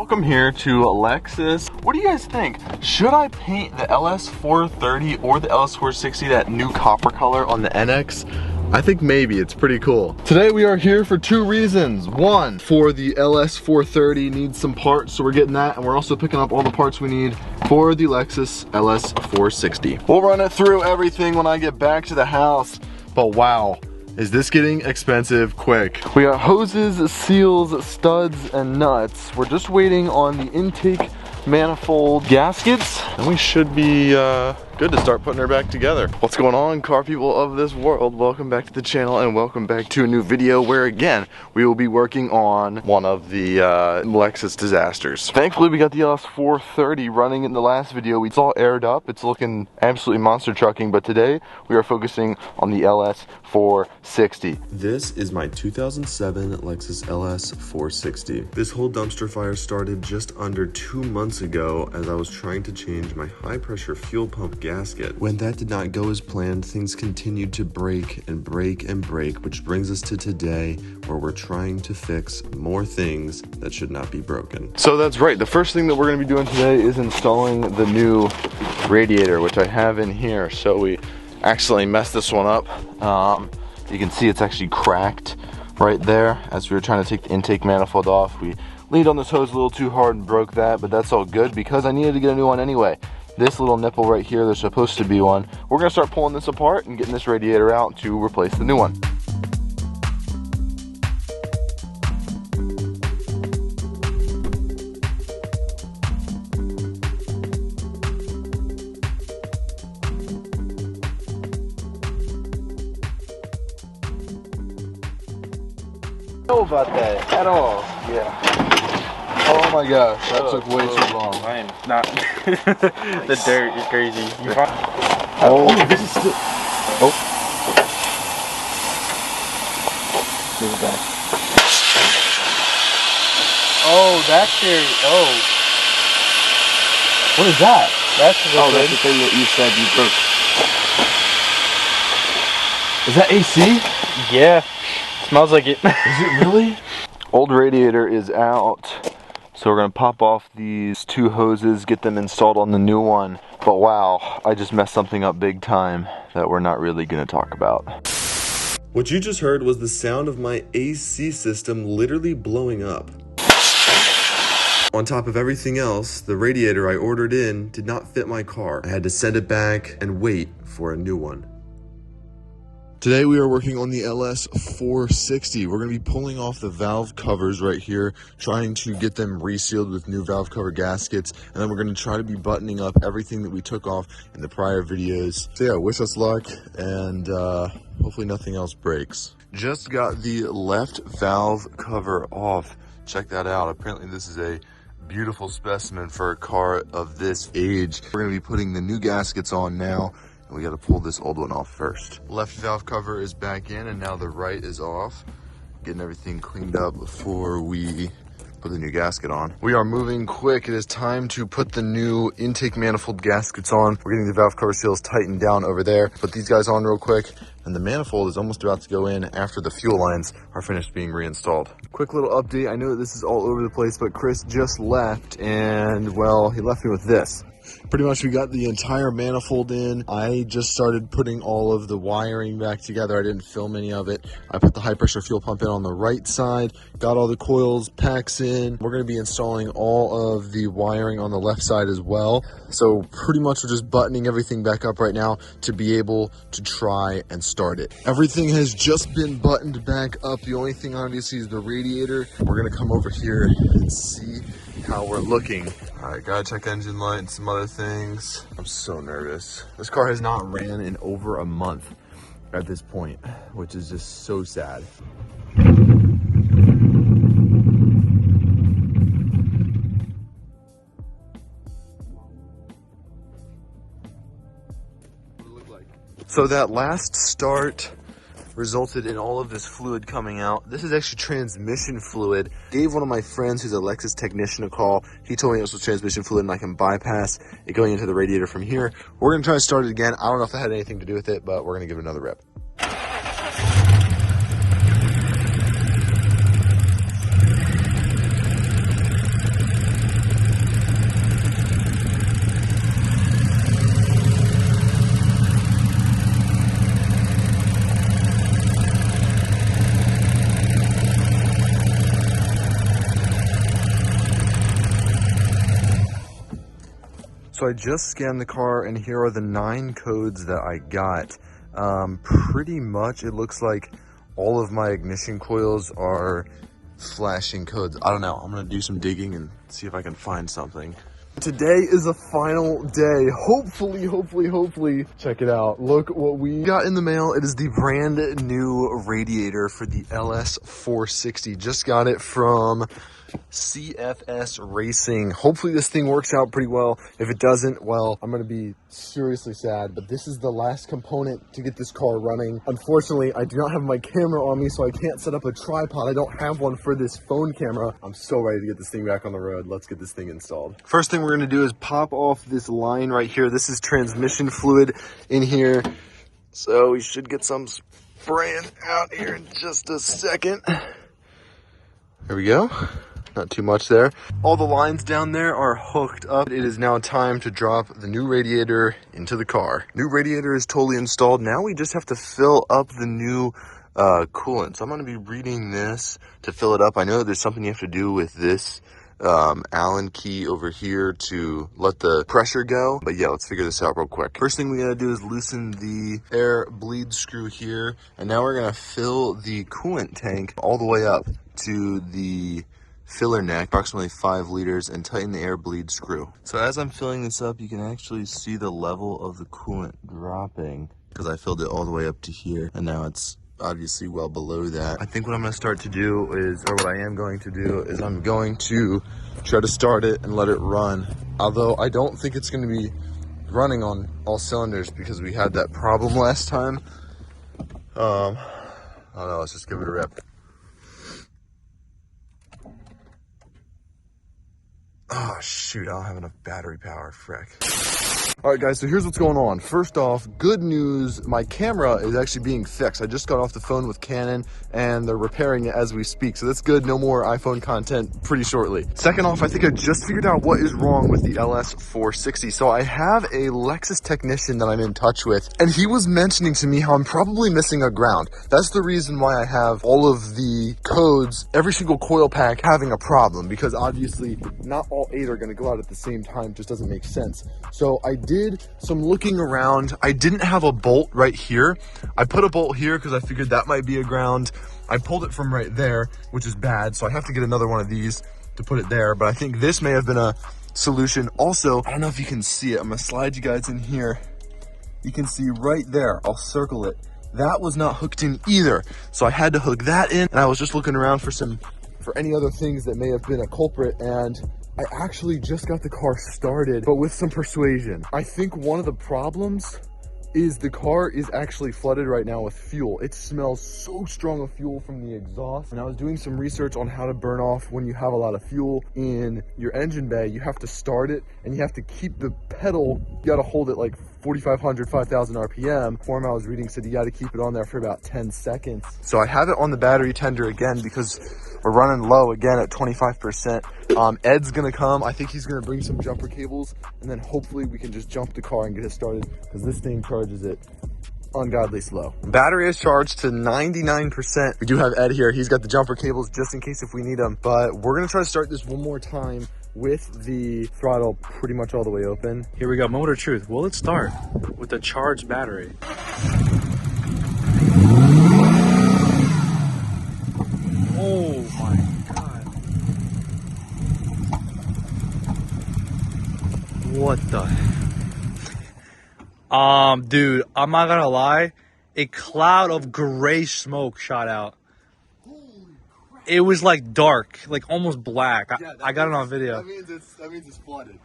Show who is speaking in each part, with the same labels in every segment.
Speaker 1: Welcome here to Lexus. What do you guys think? Should I paint the LS 430 or the LS 460 that new copper color on the NX? I think maybe, it's pretty cool. Today we are here for two reasons. One, for the LS 430 needs some parts, so we're getting that, and we're also picking up all the parts we need for the Lexus LS 460. We'll run it through everything when I get back to the house, but wow. Is this getting expensive quick? We got hoses, seals, studs, and nuts. We're just waiting on the intake manifold gaskets, and we should be good to start putting her back together. What's going on, car people of this world? Welcome back to the channel and welcome back to a new video where again we will be working on one of the Lexus disasters. Thankfully we got the LS 430 running in the last video. It's all aired up, it's looking absolutely monster trucking, but today we are focusing on the LS 460.
Speaker 2: This is my 2007 Lexus LS 460. This whole dumpster fire started just under 2 months ago as I was trying to change my high pressure fuel pump gasket. When that did not go as planned, things continued to break and break and break, which brings us to today where we're trying to fix more things that should not be broken.
Speaker 1: So that's right, the first thing that we're going to be doing today is installing the new radiator, which I have in here. So we accidentally messed this one up. You can see it's actually cracked right there as we were trying to take the intake manifold off. We leaned on this hose a little too hard and broke that, but that's all good because I needed to get a new one anyway. This little nipple right here, there's supposed to be one. We're gonna start pulling this apart and getting this radiator out to replace the new one.
Speaker 3: Know about that at all?
Speaker 1: Yeah. Oh my gosh, that took way too long.
Speaker 3: I am not. The dirt is crazy.
Speaker 1: Oh, this is still. Oh. Move it back.
Speaker 3: Oh, that's scary. Oh.
Speaker 1: What is that?
Speaker 3: That's the
Speaker 1: that's the thing that you said you broke. Is that AC?
Speaker 3: Yeah. Smells like it.
Speaker 1: Is it really? Old radiator is out. So we're gonna pop off these two hoses, get them installed on the new one. But wow, I just messed something up big time that we're not really gonna talk about.
Speaker 2: What you just heard was the sound of my AC system literally blowing up. On top of everything else, the radiator I ordered in did not fit my car. I had to send it back and wait for a new one. Today we are working on the LS 460. We're going to be pulling off the valve covers right here, trying to get them resealed with new valve cover gaskets, and then we're going to try to be buttoning up everything that we took off in the prior videos. So yeah, wish us luck, and hopefully nothing else breaks. Just got the left valve cover off. Check that out. Apparently this is a beautiful specimen for a car of this age. We're going to be putting the new gaskets on now. We got to pull this old one off first. Left valve cover is back in and now the right is off. Getting everything cleaned up before we put the new gasket on. We are moving quick. It is time to put the new intake manifold gaskets on. We're getting the valve cover seals tightened down over there. Put these guys on real quick. And the manifold is almost about to go in after the fuel lines are finished being reinstalled. Quick little update. I know that this is all over the place, but Chris just left and well, he left me with this. Pretty much we got the entire manifold in. I just started putting all of the wiring back together. I didn't film any of it. I put the high pressure fuel pump in on the right side, got all the coils, packs in. We're going to be installing all of the wiring on the left side as well. So pretty much we're just buttoning everything back up right now to be able to try and start it. Everything has just been buttoned back up. The only thing obviously is the radiator. We're going to come over here and see how we're looking. All right, gotta check engine light and some other things. I'm so nervous. This car has not ran in over a month at this point, which is just so sad. So that last start resulted in all of this fluid coming out. This is actually transmission fluid. Gave one of my friends who's a Lexus technician a call. He told me it was transmission fluid and I can bypass it going into the radiator from here. We're gonna try to start it again. I don't know if that had anything to do with it, but we're gonna give it another rip. so I just scanned the car and here are the 9 codes that I got. Pretty much it looks like all of my ignition coils are flashing codes. I don't know, I'm gonna do some digging and see if I can find something. Today is the final day. Hopefully, check it out. Look what we got in the mail. It is the brand new radiator for the LS 460. Just got it from CFS Racing. Hopefully this thing works out pretty well. If it doesn't, well, I'm gonna be seriously sad, but this is the last component to get this car running. Unfortunately, I do not have my camera on me, so I can't set up a tripod. I don't have one for this phone camera. I'm so ready to get this thing back on the road. Let's get this thing installed. First thing we're gonna do is pop off this line right here. This is transmission fluid in here. So we should get some spraying out here in just a second. There we go. Not too much there. All the lines down there are hooked up. It is now time to drop the new radiator into the car. New radiator is totally installed. Now we just have to fill up the new coolant. So I'm gonna be reading this to fill it up. I know that there's something you have to do with this Allen key over here to let the pressure go. But yeah, let's figure this out real quick. First thing we gotta do is loosen the air bleed screw here. And now we're gonna fill the coolant tank all the way up to the filler neck, approximately 5 liters, and tighten the air bleed screw. So as I'm filling this up, you can actually see the level of the coolant dropping because I filled it all the way up to here, and now it's obviously well below that. I think what I'm going to start to do is, or what I am going to do is I'm going to try to start it and let it run. Although I don't think it's going to be running on all cylinders because we had that problem last time. I don't know, let's just give it a rip. Oh shoot, I don't have enough battery power, frick. All right guys, so here's what's going on. First off, good news, my camera is actually being fixed. I just got off the phone with Canon and they're repairing it as we speak. So that's good, no more iPhone content pretty shortly. Second off, I think I just figured out what is wrong with the LS 460. So I have a Lexus technician that I'm in touch with, and he was mentioning to me how I'm probably missing a ground. That's the reason why I have all of the codes, every single coil pack having a problem, because obviously not all 8 are gonna go out at the same time, just doesn't make sense. So I did some looking around. I didn't have a bolt right here. I put a bolt here because I figured that might be a ground. I pulled it from right there, which is bad. So I have to get another one of these to put it there. But I think this may have been a solution. Also, I don't know if you can see it. I'm gonna slide you guys in here. You can see right there, I'll circle it. That was not hooked in either. So I had to hook that in, and I was just looking around for any other things that may have been a culprit, and I actually just got the car started, but with some persuasion. I think one of the problems is the car is actually flooded right now with fuel. It smells so strong of fuel from the exhaust. And I was doing some research on how to burn off when you have a lot of fuel in your engine bay. You have to start it and you have to keep the pedal, you gotta hold it like 4,500, 5,000 RPM. Form I was reading said you gotta keep it on there for about 10 seconds. So I have it on the battery tender again because we're running low again at 25%. Ed's gonna come. I think he's gonna bring some jumper cables, and then hopefully we can just jump the car and get it started because this thing charges it ungodly slow. Battery is charged to 99%. We do have Ed here. He's got the jumper cables just in case if we need them, but we're gonna try to start this one more time with the throttle pretty much all the way open.
Speaker 3: Here we go, moment of truth. Will it start with a charged battery? Oh my God. What the? Dude, I'm not gonna lie. A cloud of gray smoke shot out. It was like dark, like almost black. Yeah, I got it on video.
Speaker 1: That means it's flooded.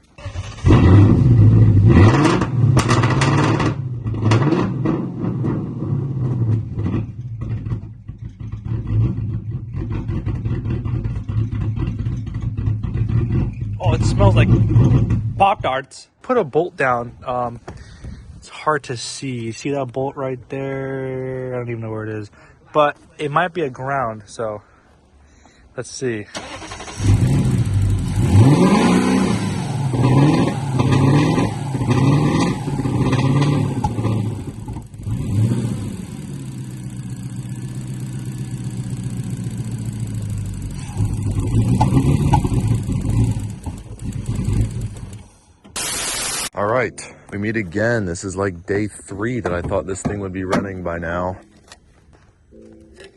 Speaker 3: Oh, it smells like Pop-Tarts. Put a bolt down. It's hard to see. You see that bolt right there? I don't even know where it is. But it might be a ground, so let's see.
Speaker 1: right, we meet again. This is like day 3 that I thought this thing would be running by now.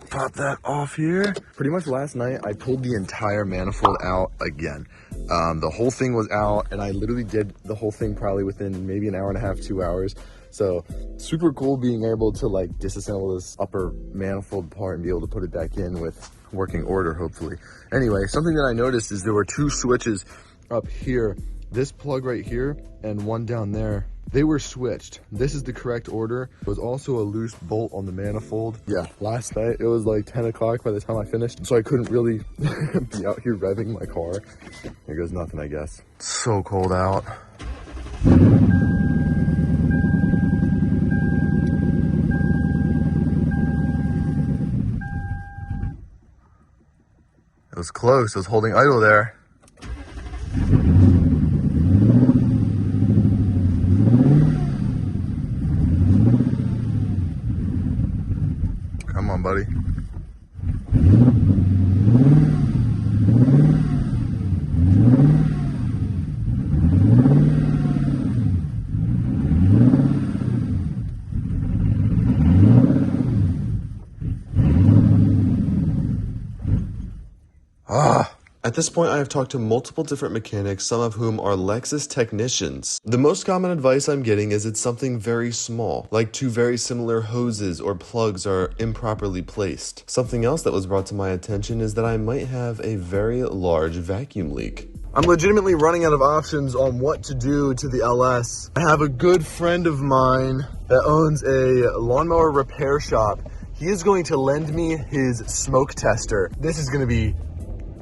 Speaker 1: Pop that off here. Pretty much last night, I pulled the entire manifold out again. The whole thing was out, and I literally did the whole thing probably within maybe an hour and a half, 2 hours. So super cool being able to like disassemble this upper manifold part and be able to put it back in with working order, hopefully. Anyway, something that I noticed is there were 2 switches up here. This plug right here and one down there, they were switched. This is the correct order. There was also a loose bolt on the manifold. Yeah, last night it was like 10 o'clock by the time I finished, so I couldn't really be out here revving my car. Here goes nothing, I guess. It's so cold out. It was close. I was holding idle there. Come on, buddy.
Speaker 2: At this point, I have talked to multiple different mechanics, some of whom are Lexus technicians. The most common advice I'm getting is it's something very small, like 2 very similar hoses or plugs are improperly placed. Something else that was brought to my attention is that I might have a very large vacuum leak.
Speaker 1: I'm legitimately running out of options on what to do to the LS. I have a good friend of mine that owns a lawnmower repair shop. He is going to lend me his smoke tester. This is going to be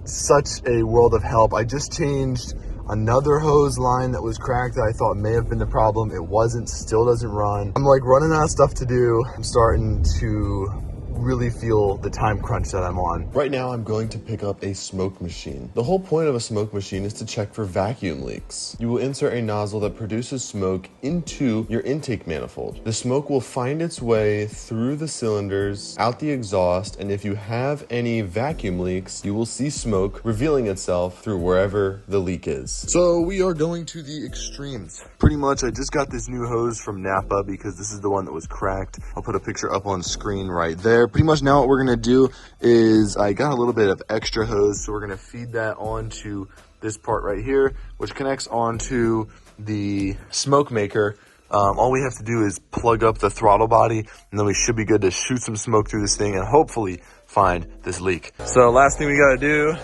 Speaker 1: such a world of help. I just changed another hose line that was cracked that I thought may have been the problem. It wasn't, still doesn't run. I'm like running out of stuff to do. I'm starting to really feel the time crunch that I'm on.
Speaker 2: Right now, I'm going to pick up a smoke machine. The whole point of a smoke machine is to check for vacuum leaks. You will insert a nozzle that produces smoke into your intake manifold. The smoke will find its way through the cylinders, out the exhaust, and if you have any vacuum leaks, you will see smoke revealing itself through wherever the leak is.
Speaker 1: So we are going to the extremes. Pretty much, I just got this new hose from Napa because this is the one that was cracked. I'll put a picture up on screen right there. Pretty much now what we're gonna do is I got a little bit of extra hose, so we're gonna feed that onto this part right here, which connects onto the smoke maker. All we have to do is plug up the throttle body, and then we should be good to shoot some smoke through this thing and hopefully find this leak. So last thing we gotta do,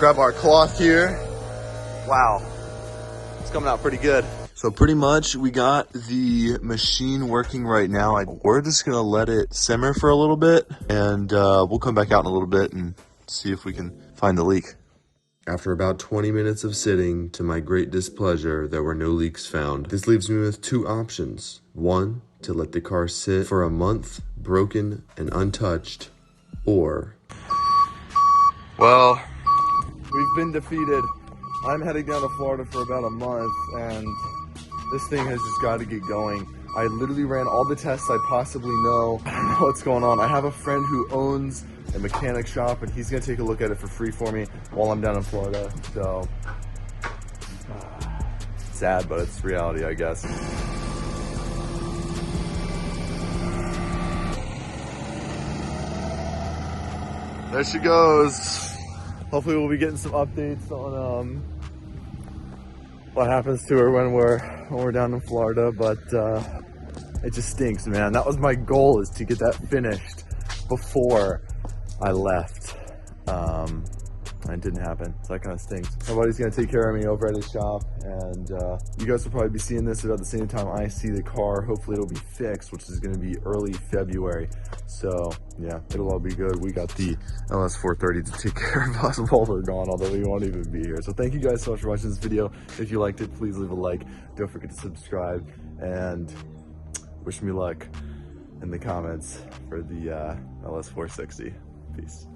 Speaker 1: grab our cloth here. Wow, it's coming out pretty good. So pretty much we got the machine working right now. We're just gonna let it simmer for a little bit, and we'll come back out in a little bit and see if we can find the leak.
Speaker 2: After about 20 minutes of sitting, to my great displeasure, there were no leaks found. This leaves me with 2 options. 1, to let the car sit for a month, broken and untouched, or...
Speaker 1: Well, we've been defeated. I'm heading down to Florida for about a month, and this thing has just got to get going. I literally ran all the tests I possibly know. I don't know what's going on. I have a friend who owns a mechanic shop, and he's gonna take a look at it for free for me while I'm down in Florida. So, sad, but it's reality, I guess. There she goes. Hopefully we'll be getting some updates on what happens to her when we're down in Florida, but it just stinks, man. That was my goal, is to get that finished before I left. It didn't happen, so that kind of stinks. My buddy's gonna take care of me over at his shop, and you guys will probably be seeing this about the same time I see the car. Hopefully it'll be fixed, which is gonna be early February. So yeah, it'll all be good. We got the LS 430 to take care of us while we're gone, although we won't even be here. So thank you guys so much for watching this video. If you liked it, please leave a like. Don't forget to subscribe, and wish me luck in the comments for the LS 460. Peace.